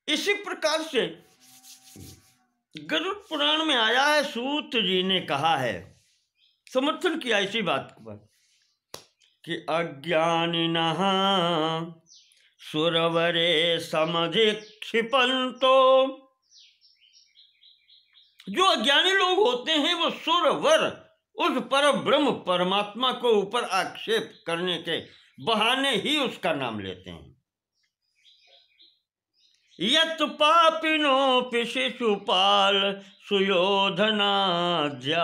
इसी प्रकार से गरुड़ पुराण में आया है, सूत जी ने कहा है, समर्थन किया इसी बात पर कि अज्ञानिनः सुरवरे समधिक्षिपन्तो, जो अज्ञानी लोग होते हैं वो सुरवर उस पर ब्रह्म परमात्मा को ऊपर आक्षेप करने के बहाने ही उसका नाम लेते हैं। यत् पापिनोऽपि शिशुपाल सुयोधनाद्या,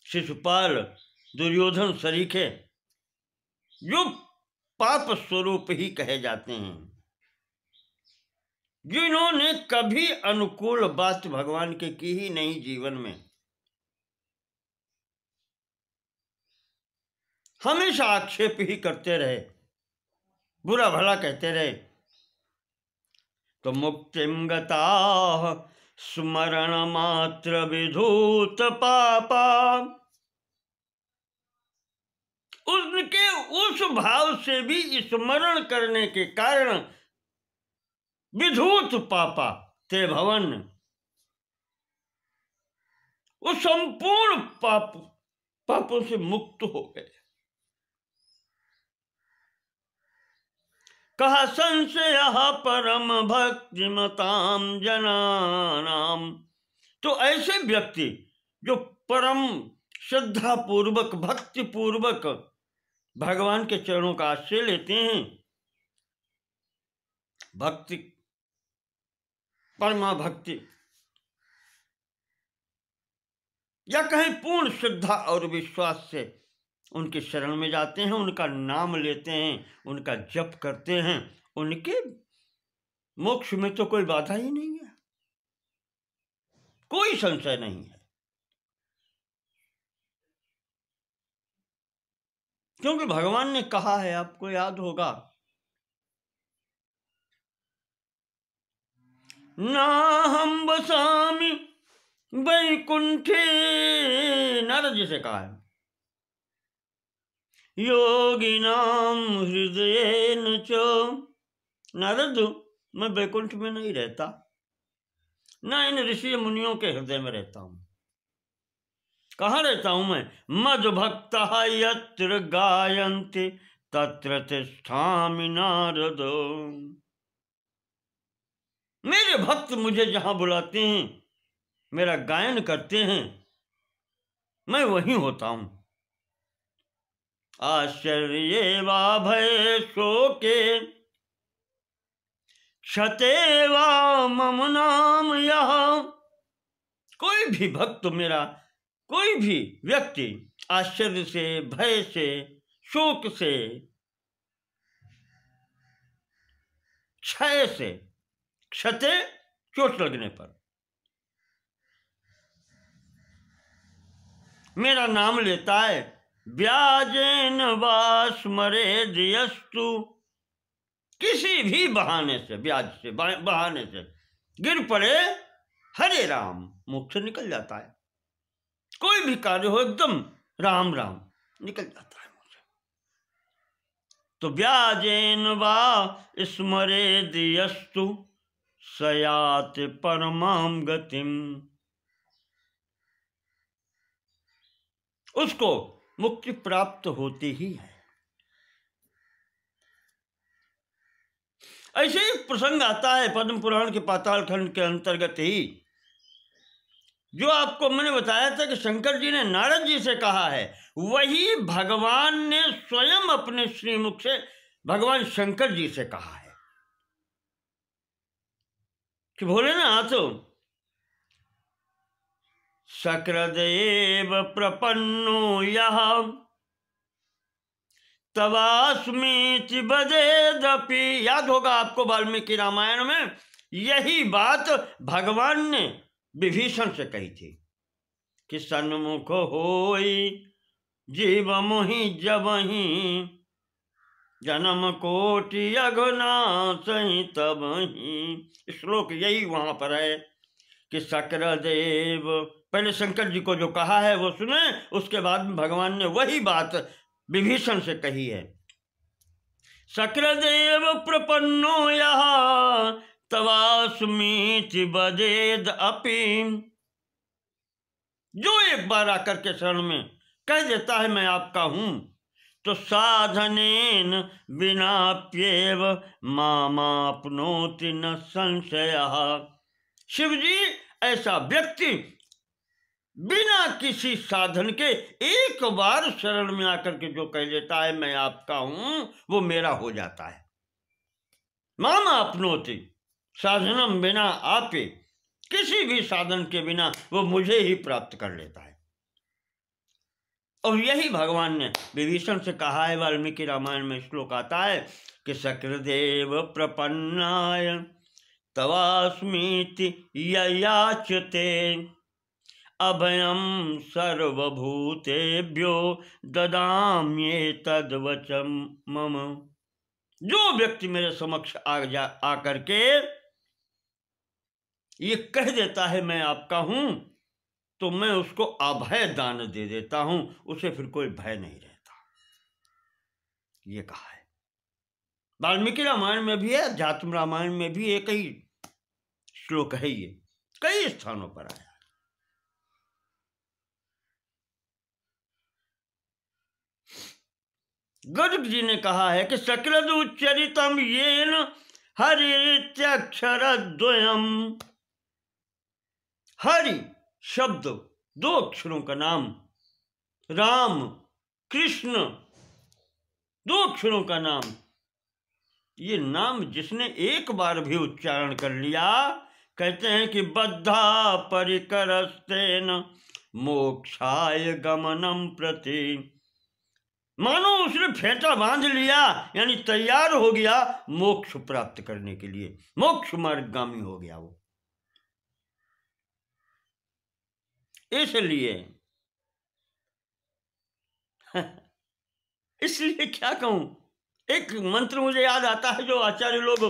शिशुपाल दुर्योधन सरीखे जो पाप स्वरूप ही कहे जाते हैं, जिन्होंने कभी अनुकूल बात भगवान के की ही नहीं जीवन में, हमेशा आक्षेप ही करते रहे, बुरा भला कहते रहे, तो मुक्तिम गताः स्मरण मात्र विधूत पापा, उनके उस भाव से भी स्मरण करने के कारण विधूत पापा ते भवन, वो संपूर्ण पापों से मुक्त हो गए। कहा संशय परम भक्तिमताम जनानाम, तो ऐसे व्यक्ति जो परम श्रद्धा पूर्वक भक्ति पूर्वक भगवान के चरणों का आश्रय लेते हैं, भक्ति परमा भक्ति या कहीं पूर्ण श्रद्धा और विश्वास से उनके शरण में जाते हैं, उनका नाम लेते हैं, उनका जप करते हैं, उनके मोक्ष में तो कोई बाधा ही नहीं है, कोई संशय नहीं है, क्योंकि भगवान ने कहा है, आपको याद होगा, नाहं वसामि वैकुंठे, नारद जी से कहा है, योगिनाम हृदयेन च, नारद मैं वैकुंठ में नहीं रहता, ना इन ऋषि मुनियों के हृदय में रहता हूं। कहाँ रहता हूं मैं? मद भक्तः यत्र गायन्ति तत्र तिष्ठामि नारद, मेरे भक्त मुझे जहां बुलाते हैं, मेरा गायन करते हैं, मैं वहीं होता हूं। आश्चर्ये वा भये शोके क्षते वा मम नाम यः, कोई भी भक्त मेरा, कोई भी व्यक्ति आश्चर्य से, भय से, शोक से, क्षय से, क्षते चोट लगने पर मेरा नाम लेता है, व्याजेन वा स्मरेद् यस्तु, किसी भी बहाने से, ब्याज से, बहाने से गिर पड़े, हरे राम, मुख से निकल जाता है, कोई भी कार्य हो एकदम राम राम निकल जाता है मुझे। तो व्याजेन वा स्मरेद् यस्तु सयात परमाम गतिम, उसको मुक्ति प्राप्त होती ही है। ऐसे ही प्रसंग आता है पद्म पुराण के पाताल खंड के अंतर्गत ही, जो आपको मैंने बताया था कि शंकर जी ने नारद जी से कहा है, वही भगवान ने स्वयं अपने श्रीमुख से भगवान शंकर जी से कहा है कि भोलेनाथ, सकृदेव प्रपन्नो यः तवास्मीति वदेदपि, याद होगा आपको वाल्मीकि रामायण में यही बात भगवान ने विभीषण से कही थी कि सन्मुख होई जीव मोहि जबहि, जन्म कोटि अघनासहि तबहि। श्लोक यही वहां पर है कि सक्रदेव, पहले शंकर जी को जो कहा है वो सुने, उसके बाद में भगवान ने वही बात विभीषण से कही है, सक्रदेव प्रपन्नो यः तवास्मीति वदेद अपि। जो एक बार आकर के शरण में कह देता है मैं आपका हूं, तो साधनेन विनाप्येव मामाप्नोति न संशयः। शिव जी, ऐसा व्यक्ति बिना किसी साधन के एक बार शरण में आकर के जो कह देता है मैं आपका हूं, वो मेरा हो जाता है। मामाप्नोति, साधनम बिना आपे, किसी भी साधन के बिना वो मुझे ही प्राप्त कर लेता है। और यही भगवान ने विभीषण से कहा है। वाल्मीकि रामायण में श्लोक आता है कि सक्रदेव प्रपन्नाय तवास्मीति ययाचते अभयम सर्वभूतेभ्यो ददाम्येतद्वचम् मम। जो व्यक्ति मेरे समक्ष आकर के ये कह देता है मैं आपका हूं, तो मैं उसको अभय दान दे देता हूं, उसे फिर कोई भय नहीं रहता। ये कहा है। वाल्मीकि रामायण में भी है, अध्यात्म रामायण में भी एक ही श्लोक है, ये कई स्थानों पर आया। गर्ग जी ने कहा है कि सकृदुच्चरितम येन हरित्यक्षरद्वयम्। हरि शब्द, दो अक्षरों का नाम, राम कृष्ण, दो अक्षरों का नाम। ये नाम जिसने एक बार भी उच्चारण कर लिया, कहते हैं कि बद्धा परिकरस्तेन मोक्षाय गमनम प्रति। मानो उसने फेंटा बांध लिया, यानी तैयार हो गया मोक्ष प्राप्त करने के लिए, मोक्ष मार्गगामी हो गया वो। इसलिए क्या कहूं, एक मंत्र मुझे याद आता है जो आचार्य लोग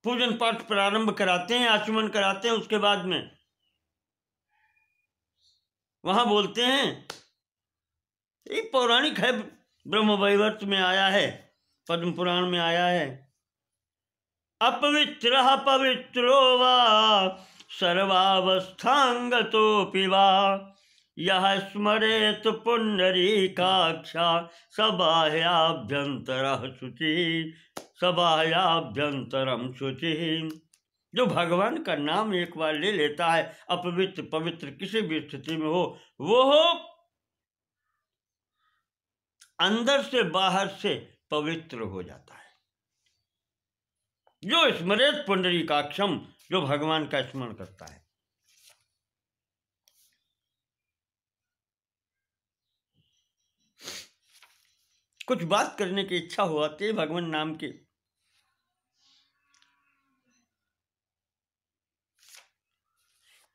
पूजन पाठ प्रारंभ कराते हैं, आचमन कराते हैं, उसके बाद में वहां बोलते हैं, एक पौराणिक है, ब्रह्म वैवर्त में आया है, पद्म पुराण में आया है। अपवित्रः पवित्रो वा सर्वावस्थांगतोऽपि वा यः स्मरेत पुंडरीकाक्षा सबाह्याभ्यंतरः शुचिः सबाह्याभ्यंतरम शुचिः। जो भगवान का नाम एक बार ले लेता है, अपवित्र पवित्र किसी भी स्थिति में हो, वो अंदर से बाहर से पवित्र हो जाता है। जो स्मरेत पुंडरीकाक्षम, जो भगवान का स्मरण करता है। कुछ बात करने की इच्छा हो आती है भगवान नाम की।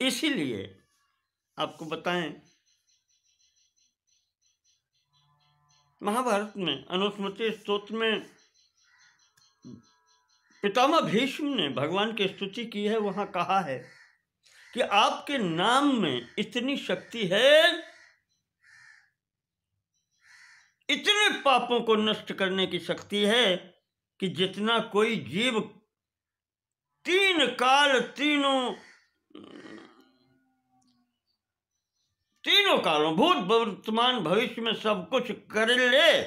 इसीलिए आपको बताएं, महाभारत में अनुस्मृति स्तोत्र में पितामह भीष्म ने भगवान की स्तुति की है। वहां कहा है कि आपके नाम में इतनी शक्ति है, इतने पापों को नष्ट करने की शक्ति है कि जितना कोई जीव तीन काल तीनों कालों, भूत वर्तमान भविष्य में सब कुछ कर ले,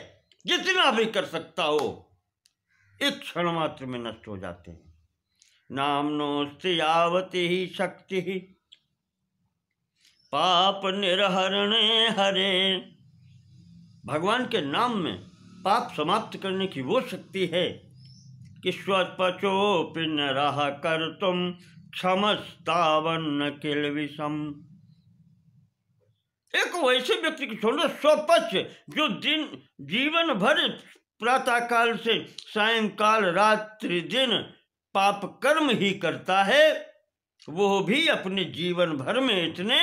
जितना भी कर सकता हो, एक क्षण मात्र में नष्ट हो जाते हैं। नाम्नोऽस्ति यावती ही शक्ति पाप निर्हरणे हरे। भगवान के नाम में पाप समाप्त करने की वो शक्ति है कि स्वपचोऽपि नरः कर्तुं क्षमस्तावन्न किल विषम। एक वैसे व्यक्ति की छोड़ो, स्वपच जो दिन जीवन भर प्रातः काल से सायंकाल रात्रि दिन पाप कर्म ही करता है, वो भी अपने जीवन भर में इतने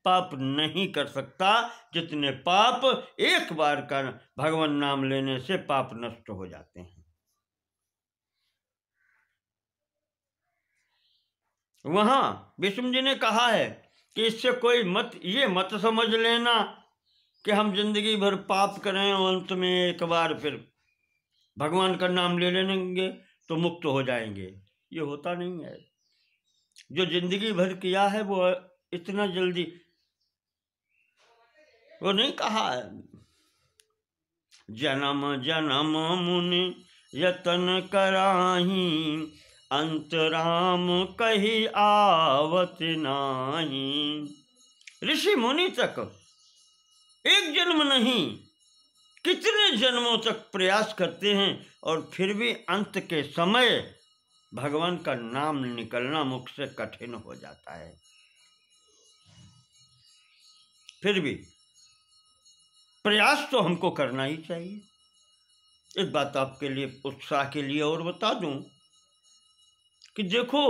पाप नहीं कर सकता जितने पाप एक बार का भगवान नाम लेने से पाप नष्ट हो जाते हैं। वहां विष्णु जी ने कहा है कि इससे कोई ये मत समझ लेना कि हम जिंदगी भर पाप करें और अंत में एक बार फिर भगवान का नाम ले लेंगे तो मुक्त हो जाएंगे। ये होता नहीं है। जो जिंदगी भर किया है वो इतना जल्दी वो नहीं कहा है। जन्म जन्म मुनि यतन कराही, अंत राम कही आवत नाही। ऋषि मुनि तक एक जन्म नहीं कितने जन्मों तक प्रयास करते हैं और फिर भी अंत के समय भगवान का नाम निकलना मुख से कठिन हो जाता है। फिर भी प्रयास तो हमको करना ही चाहिए। एक बात आपके लिए उत्साह के लिए और बता दूं कि देखो,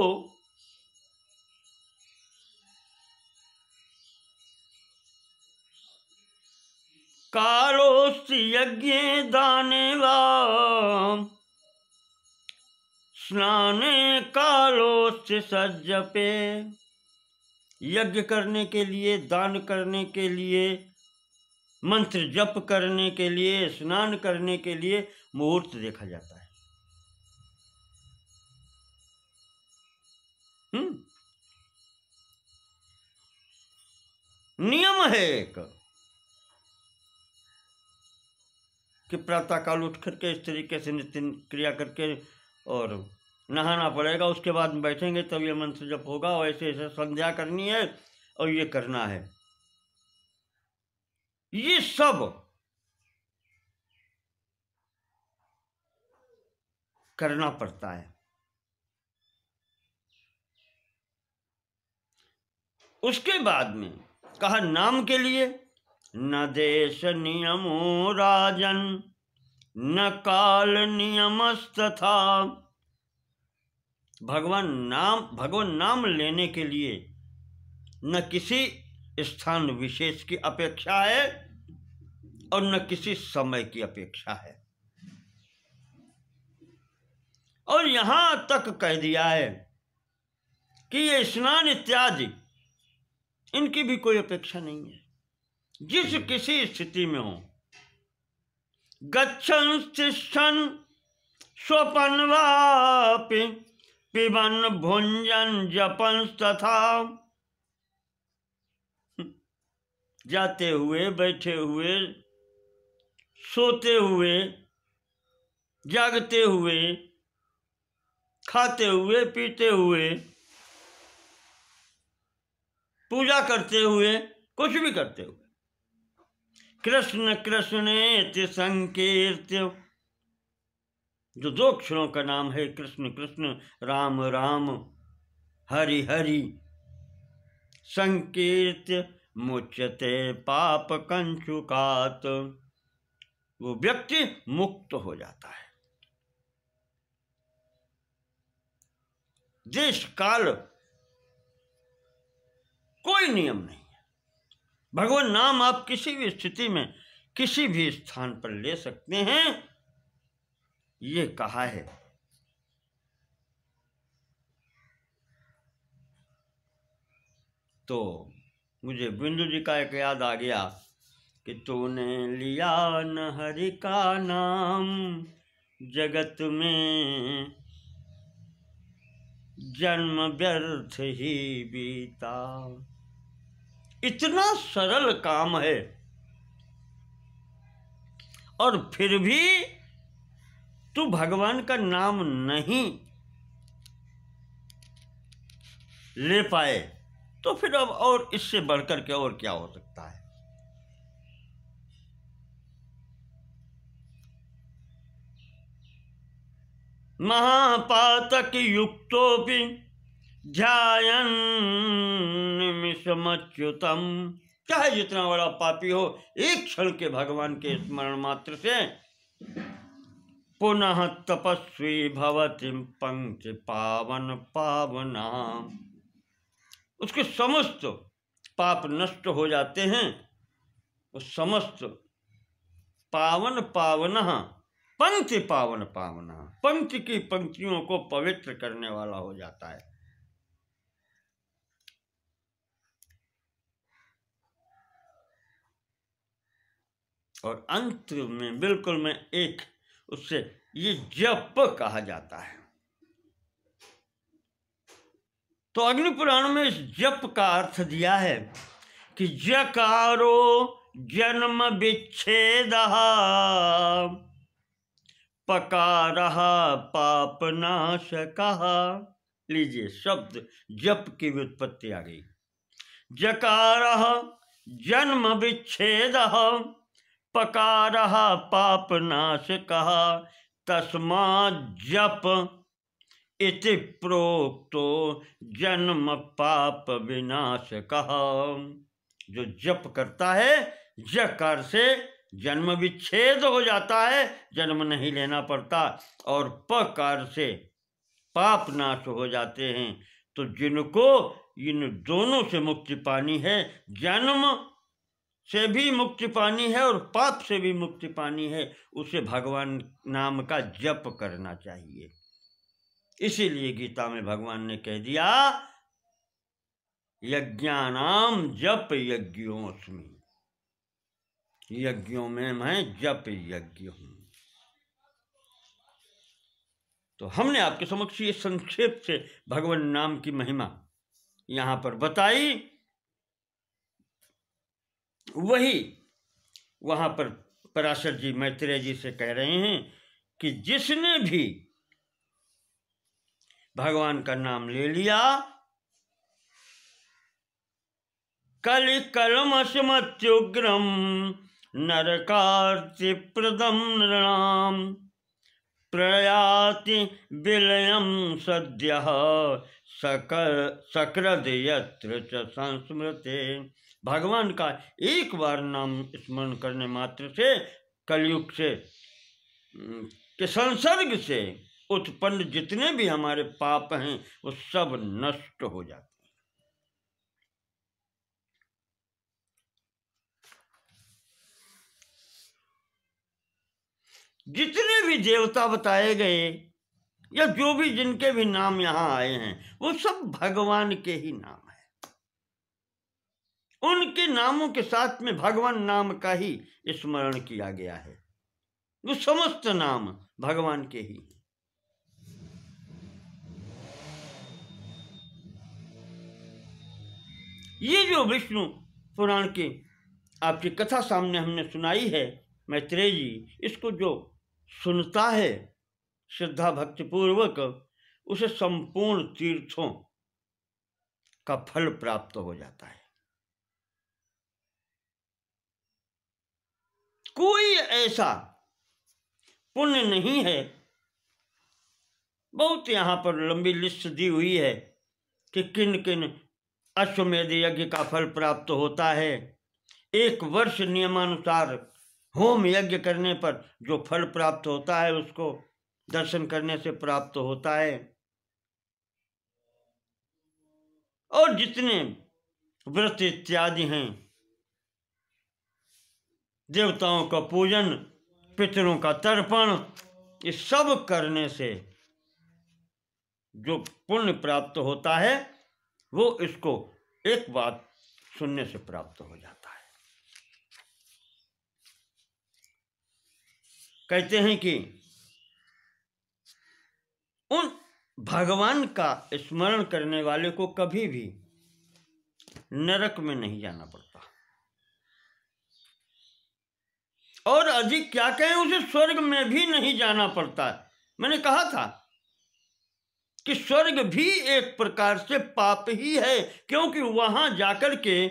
कालोस्ति यज्ञ दाने वा स्नाने कालोस्ति सज्जपे। यज्ञ करने के लिए, दान करने के लिए, मंत्र जप करने के लिए, स्नान करने के लिए मुहूर्त देखा जाता है। नियम है एक कि प्रातः काल उठ करके इस तरीके से नित्य क्रिया करके और नहाना पड़ेगा, उसके बाद बैठेंगे तब ये मंत्र जप होगा, और ऐसे ऐसे संध्या करनी है और ये करना है। ये सब करना पड़ता है। उसके बाद में कहा नाम के लिए न देश नियमो राजन न काल नियमस्तथा। भगवान नाम लेने के लिए न किसी स्थान विशेष की अपेक्षा है और न किसी समय की अपेक्षा है। और यहां तक कह दिया है कि ये स्नान इत्यादि इनकी भी कोई अपेक्षा नहीं है। जिस किसी स्थिति में हो, गच्छन् तिष्ठन् स्वपन् वापि पिबन् भुञ्जन् जपन् तथा। जाते हुए, बैठे हुए, सोते हुए, जागते हुए, खाते हुए, पीते हुए, पूजा करते हुए, कुछ भी करते हुए, कृष्ण कृष्णेति संकीर्त्य। जो दो अक्षरों का नाम है कृष्ण कृष्ण, राम राम, हरि हरि, संकीर्त्य मुच्यते पाप कंचुकात। वो व्यक्ति मुक्त हो जाता है। देश काल कोई नियम नहीं है। भगवान नाम आप किसी भी स्थिति में किसी भी स्थान पर ले सकते हैं, ये कहा है। तो मुझे बिंदु जी का एक याद आ गया कि तूने लिया न हरि का नाम, जगत में जन्म व्यर्थ ही बीता। इतना सरल काम है और फिर भी तू भगवान का नाम नहीं ले पाए तो फिर अब और इससे बढ़कर के और क्या हो सकता है। महापातक युक्तोपि ध्यायन् निमिषमच्युतम्। चाहे जितना बड़ा पापी हो, एक क्षण के भगवान के स्मरण मात्र से पुनः तपस्वी भवति पंक्ति पावन पावना। उसके समस्त पाप नष्ट हो जाते हैं। वो समस्त पावन पावना, पंक्ति पावन पावना, पंक्ति की पंक्तियों को पवित्र करने वाला हो जाता है। और अंत में बिल्कुल में एक उससे ये जप कहा जाता है। तो अग्नि पुराण में इस जप का अर्थ दिया है कि जकारो जन्म विच्छेद पकारः पाप नाशकः। लीजिए, शब्द जप की व्युत्पत्ति आ गई। जकारः जन्म विच्छेदः पकारः पाप नाशकः तस्मात् जप इति प्रोक्तो जन्म पाप विनाशकः। जो जप करता है, जकार से जन्म विच्छेद हो जाता है, जन्म नहीं लेना पड़ता, और पकार से पाप नाश हो जाते हैं। तो जिनको इन दोनों से मुक्ति पानी है, जन्म से भी मुक्ति पानी है और पाप से भी मुक्ति पानी है, उसे भगवान नाम का जप करना चाहिए। इसीलिए गीता में भगवान ने कह दिया, यज्ञानाम जप यज्ञोस्मि, यज्ञों में मैं जप यज्ञ हूं। तो हमने आपके समक्ष ये संक्षेप से भगवान नाम की महिमा यहां पर बताई। वही वहां पर पराशर जी मैत्रेय जी से कह रहे हैं कि जिसने भी भगवान का नाम ले लिया, कलि कलमशमत्युग्रम नरकार्ति प्रदम नृणाम प्रयाति विलयम सद्यः सकृद यत्र च संस्मृते। भगवान का एक बार नाम स्मरण करने मात्र से कलयुग से के संसर्ग से उत्पन्न जितने भी हमारे पाप हैं वो सब नष्ट हो जाते हैं। जितने भी देवता बताए गए या जो भी जिनके भी नाम यहाँ आए हैं, वो सब भगवान के ही नाम है। उनके नामों के साथ में भगवान नाम का ही स्मरण किया गया है। वो समस्त नाम भगवान के ही। ये जो विष्णु पुराण की आपकी कथा सामने हमने सुनाई है मैत्रेय जी, इसको जो सुनता है श्रद्धा भक्ति पूर्वक, उसे संपूर्ण तीर्थों का फल प्राप्त हो जाता है। कोई ऐसा पुण्य नहीं है, बहुत यहां पर लंबी लिस्ट दी हुई है कि किन किन अश्वमेध यज्ञ का फल प्राप्त होता है। 1 वर्ष नियमानुसार होम यज्ञ करने पर जो फल प्राप्त होता है, उसको दर्शन करने से प्राप्त होता है। और जितने व्रत इत्यादि हैं, देवताओं का पूजन, पितरों का तर्पण, ये सब करने से जो पुण्य प्राप्त होता है, वो इसको एक बात सुनने से प्राप्त हो जाता है। कहते हैं कि उन भगवान का स्मरण करने वाले को कभी भी नरक में नहीं जाना पड़ता, और अधिक क्या कहें, उसे स्वर्ग में भी नहीं जाना पड़ता। मैंने कहा था कि स्वर्ग भी एक प्रकार से पाप ही है, क्योंकि वहां जाकर के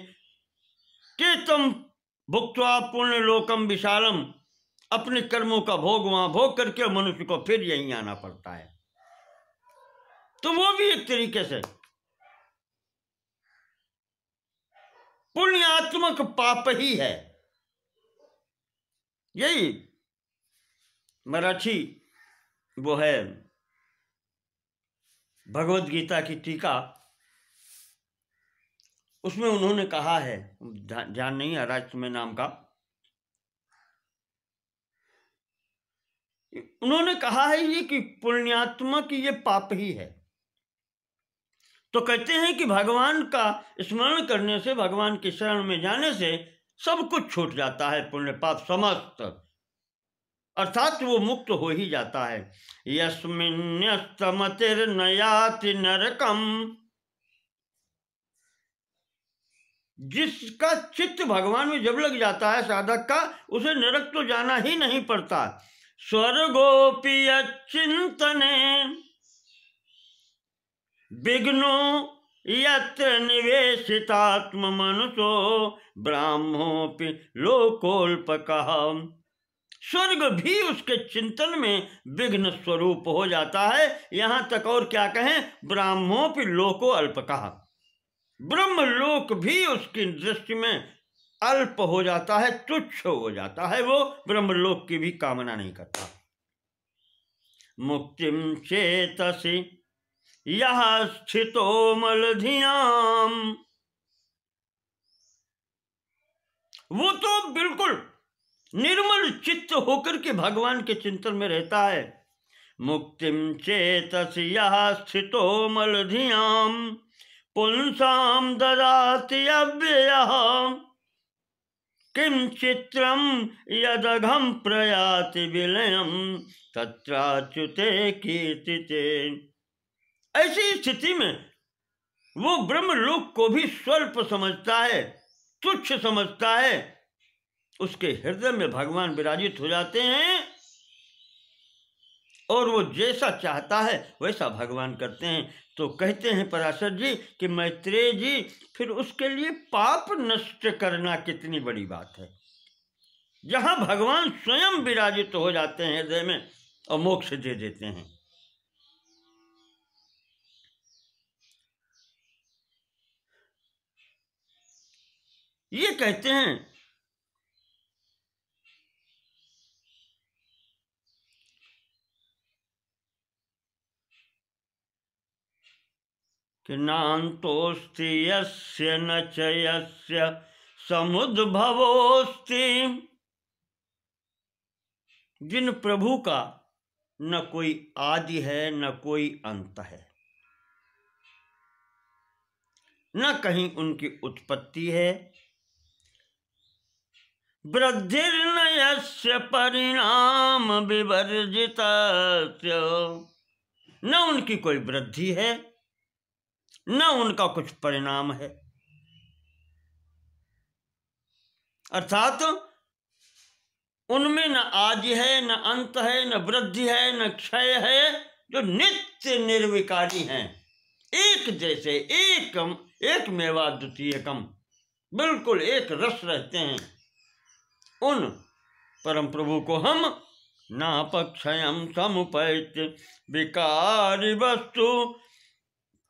तम भुक्त्वा पुण्य लोकम विशालम, अपने कर्मों का भोग वहां भोग करके मनुष्य को फिर यहीं आना पड़ता है। तो वो भी एक तरीके से पुण्यात्मक पाप ही है। यही मराठी वो है भगवत गीता की टीका, उसमें उन्होंने कहा है, ध्यान नहीं है राज में नाम का, उन्होंने कहा है ये कि पुण्यात्मक ये पाप ही है। तो कहते हैं कि भगवान का स्मरण करने से, भगवान की शरण में जाने से सब कुछ छूट जाता है, पुण्य पाप समस्त, अर्थात वो मुक्त हो ही जाता है। यस्मिन्यस्तमतिर्नयाति नरकम, जिसका चित्त भगवान में जब लग जाता है साधक का, उसे नरक तो जाना ही नहीं पड़ता। स्वर्गोपि यच्चिंतने विघ्नो यत्र निवेशितात्म मनुषो ब्राह्मोपि लोकोल्पकः, स्वर्ग भी उसके चिंतन में विघ्न स्वरूप हो जाता है। यहां तक और क्या कहें, ब्राह्मोपि लोको अल्पकः, ब्रह्मलोक भी उसकी दृष्टि में अल्प हो जाता है, तुच्छ हो जाता है, वो ब्रह्मलोक की भी कामना नहीं करता। मुक्तिम चेतसि यह स्थितो मलधियाम, वो तो बिल्कुल निर्मल चित्त होकर के भगवान के चिंतन में रहता है। मुक्तिम चेतसि यह स्थितो मलधियाम पुंसाम ददाति अव्ययः, किम चित्रम यदघम प्रयाति विलयम तत्राच्युते कीर्तिते। ऐसी स्थिति में वो ब्रह्मलोक को भी स्वल्प समझता है, तुच्छ समझता है। उसके हृदय में भगवान विराजित हो जाते हैं और वो जैसा चाहता है वैसा भगवान करते हैं। तो कहते हैं पराशर जी कि मैत्रेय जी, फिर उसके लिए पाप नष्ट करना कितनी बड़ी बात है, जहां भगवान स्वयं विराजित हो जाते हैं हृदय में और मोक्ष दे देते हैं। ये कहते हैं कि नान्तोऽस्ति यस्य न च यस्य समुद्भवोऽस्ति, जिन प्रभु का न कोई आदि है न कोई अंत है, न कहीं उनकी उत्पत्ति है, वृद्धिर्न यस्य परिणाम विवर्जितस्य, न उनकी कोई वृद्धि है न उनका कुछ परिणाम है। अर्थात उनमें न आदि है न अंत है न वृद्धि है न क्षय है, जो नित्य निर्विकारी हैं, एक जैसे, एक मेवा द्वितीयकम, बिल्कुल एक रस रहते हैं। उन परम प्रभु को हम नापक्षयम समुपैत्य विकारी वस्तु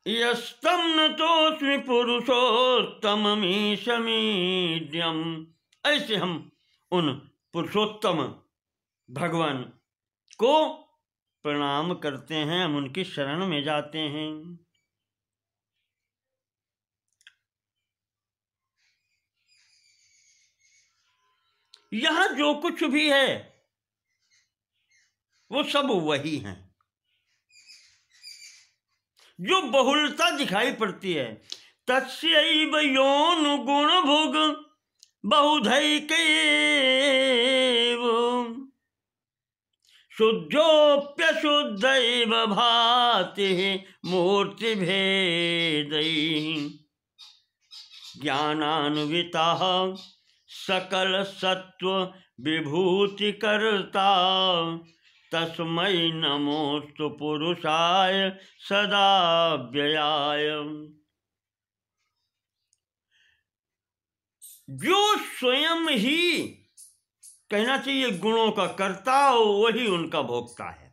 यस्तम न तोस्मि पुरुषोत्तममीशमीड्यम, ऐसे हम उन पुरुषोत्तम भगवान को प्रणाम करते हैं, हम उनकी शरण में जाते हैं। यहां जो कुछ भी है वो सब वही हैं। जो बहुलता दिखाई पड़ती है, तस्यैव योनु गुण भुग बहुधैकैव शुद्धोप्यशुद्धैव भाति मूर्ति भेदैः, ज्ञानान्वितः सकल सत्व विभूति करता तस्मै नमोस्तु पुरुषाय सदा व्ययाय। जो स्वयं ही, कहना चाहिए गुणों का कर्ता, वही उनका भोक्ता है।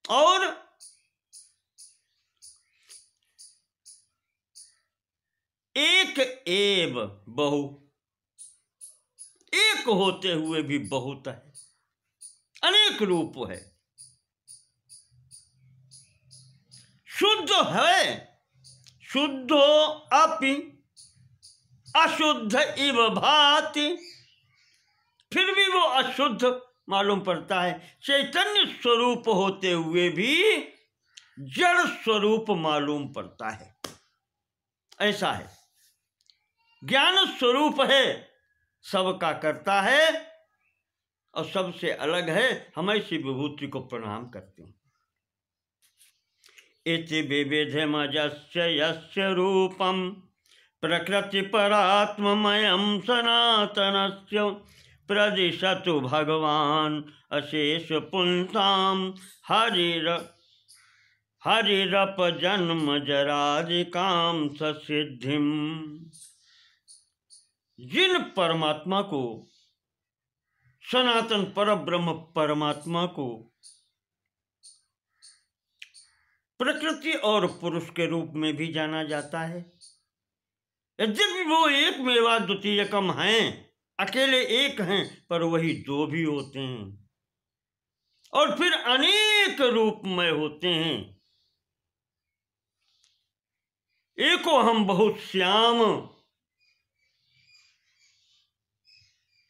और एक एव बहु, एक होते हुए भी बहुत है, अनेक रूप है। शुद्ध है, शुद्धो अपि अशुद्ध इव भाति, फिर भी वो अशुद्ध मालूम पड़ता है। चैतन्य स्वरूप होते हुए भी जड़ स्वरूप मालूम पड़ता है। ऐसा है। ज्ञान स्वरूप है, सबका करता है और सबसे अलग है। हम ऐसी विभूति को प्रणाम करते हैं। इति विविधमजस्य यस्य रूपम प्रकृति परात्ममयं सनातनस्य प्रदिशतु भगवान अशेष पुंसाम हरिरप जन्म जरादिकाम ससिद्धिम। जिन परमात्मा को, सनातन पर ब्रह्म परमात्मा को प्रकृति और पुरुष के रूप में भी जाना जाता है, यद्यपि वो एक मेवा द्वितीयकम हैं, अकेले एक हैं, पर वही दो भी होते हैं और फिर अनेक रूपमय होते हैं। एको हम बहुत श्याम,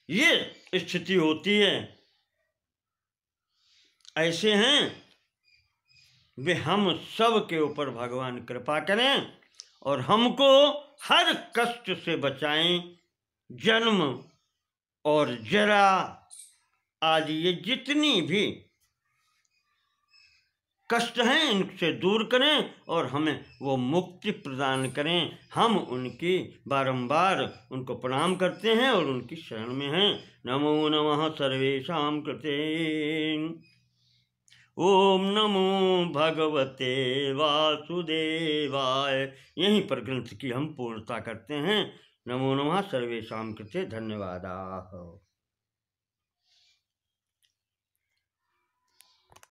ये स्थिति होती है। ऐसे हैं वे, हम सब के ऊपर भगवान कृपा करें और हमको हर कष्ट से बचाएं। जन्म और जरा आदि ये जितनी भी कष्ट हैं इनसे दूर करें और हमें वो मुक्ति प्रदान करें। हम उनकी बारंबार उनको प्रणाम करते हैं और उनकी शरण में हैं। नमो नमः सर्वेषां कृते। ओम नमो भगवते वासुदेवाय। यहीं पर ग्रंथ की हम पूर्णता करते हैं। नमो नमः सर्वेषां कृते। धन्यवादाः।